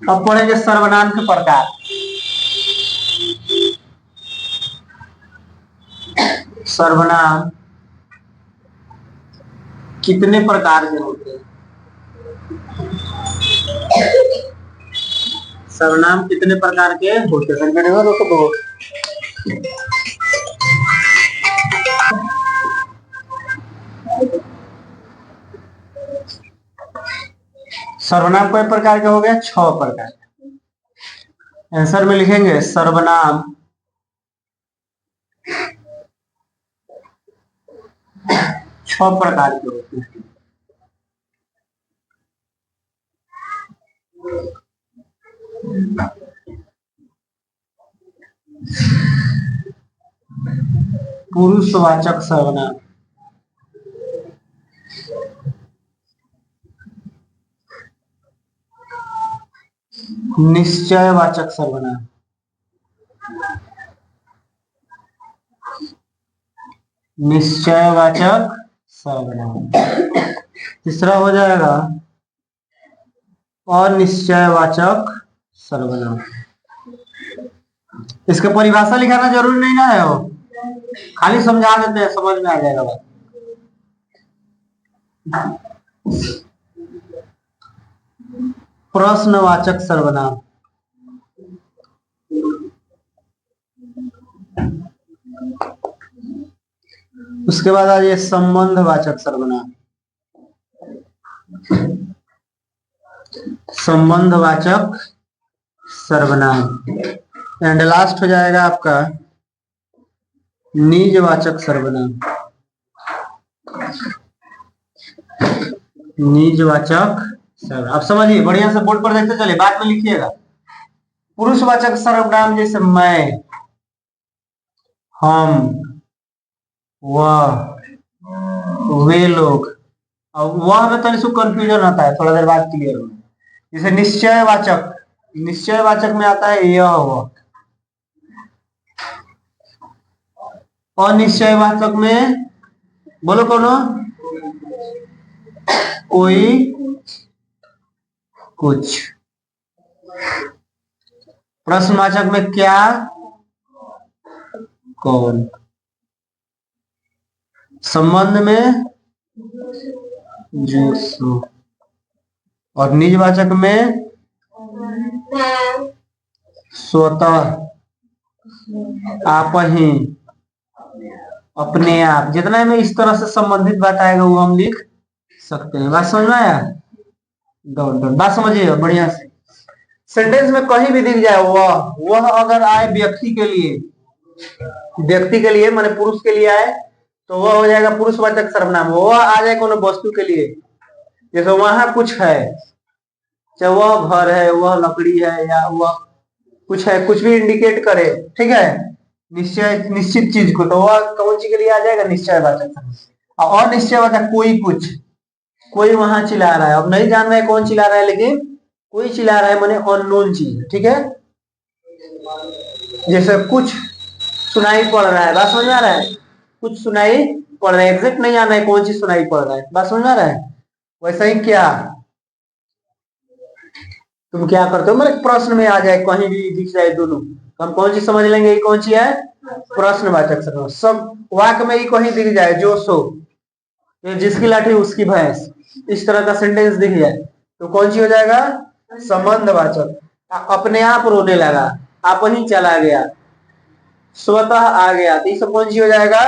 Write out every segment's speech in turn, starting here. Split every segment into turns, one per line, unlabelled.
अब पढ़ेंगे सर्वनाम के प्रकार। सर्वनाम कितने प्रकार के होते हैं? सर्वनाम कितने प्रकार के होते हैं? सर्वनाम कई प्रकार के हो गए? 6 प्रकार। आंसर में लिखेंगे सर्वनाम 6 प्रकार के होते हैं। पुरुषवाचक सर्वनाम, निश्चयवाचक सर्वनाम, निश्चयवाचक सर्वनाम। तीसरा हो जाएगा अनिश्चयवाचक सर्वनाम। इसका परिभाषा लिखाना जरूरी नहीं ना है, वो खाली समझा देते हैं, समझ में आ जाएगा बात। प्रश्नवाचक सर्वनाम, उसके बाद आ जाए संबंधवाचक सर्वनाम, संबंधवाचक सर्वनाम। एंड लास्ट हो जाएगा आपका निजवाचक सर्वनाम, निजवाचक सर्वनाम। आप समझिए, बढ़िया से बोर्ड पर देखते चले, बाद में लिखिएगा। पुरुषवाचक सर्वनाम जैसे मैं, हम, वह, वे लोग। अब वह में तो कंफ्यूजन आता है, थोड़ा देर बाद क्लियर होगा। जैसे निश्चयवाचक, निश्चयवाचक में आता है यह वह। अनिश्चयवाचक में बोलो कौन? कोई, कुछ। प्रश्नवाचक में क्या, कौन। संबंध में जो, सो। और निजवाचक में स्वतः, आप ही, अपने आप। जितना में इस तरह से संबंधित बात आएगा वो हम लिख सकते हैं। बात समझ में आया? Dot dot. बात समझिए बढ़िया से। सेंटेंस में कहीं भी दिख जाए वह अगर आए व्यक्ति के लिए, व्यक्ति के लिए माने पुरुष के लिए आए तो वह हो जाएगा पुरुषवाचक सर्वनाम। वह आ जाए कोनो वस्तु के लिए, जैसे वहां कुछ है, चाहे वह घर है, वह लकड़ी है, या वह कुछ है, कुछ भी इंडिकेट करे, ठीक है, निश्चय निश्चित चीज को, तो वह कौन सी के लिए आ जाएगा? निश्चयवाचक। और अनिश्चयवाचक कोई, कुछ। कोई वहां चिल्ला रहा है, अब नहीं जान रहे है कौन चिल्ला रहा है, लेकिन कोई चिल्ला रहा है माने अननोन चीज, ठीक है। जैसे कुछ सुनाई पड़ रहा है, बात समझ में आ रहा है? कुछ सुनाई पड़ रहा है, एग्जैक्ट नहीं आना है कौन चीज सुनाई पड़ रहा है, बात समझ में आ रहा है? वैसा ही क्या, तुम क्या करते हो, मतलब प्रश्न में आ जाए, कहीं भी दिख जाए दोनों, तो हम कौन सी समझ लेंगे? ये कौन सी है? प्रश्नवाचक सर्वनाम। सब वाक्य में ही कहीं दिख जाए, जो सो, जिसकी लाठी उसकी भैंस, इस तरह का सेंटेंस दिख जाए तो कौन सी हो जाएगा? संबंधवाचक। अपने आप रोने लगा, आप ही चला गया, स्वतः आ गया, तो ये सब कौन सी हो जाएगा?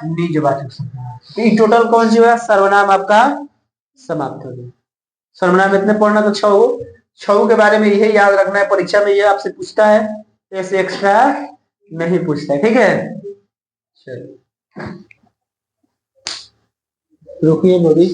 निजवाचक सर्वनाम। टोटल कौन सी होगा? सर्वनाम आपका समाप्त हो गया। सर्वनाम इतने पढ़ना तो छऊ के बारे में यही याद रखना है, परीक्षा में ये आपसे पूछता है, ऐसे एक्स्ट्रा नहीं पूछता है, ठीक है। चलिए रुकिए मोदी।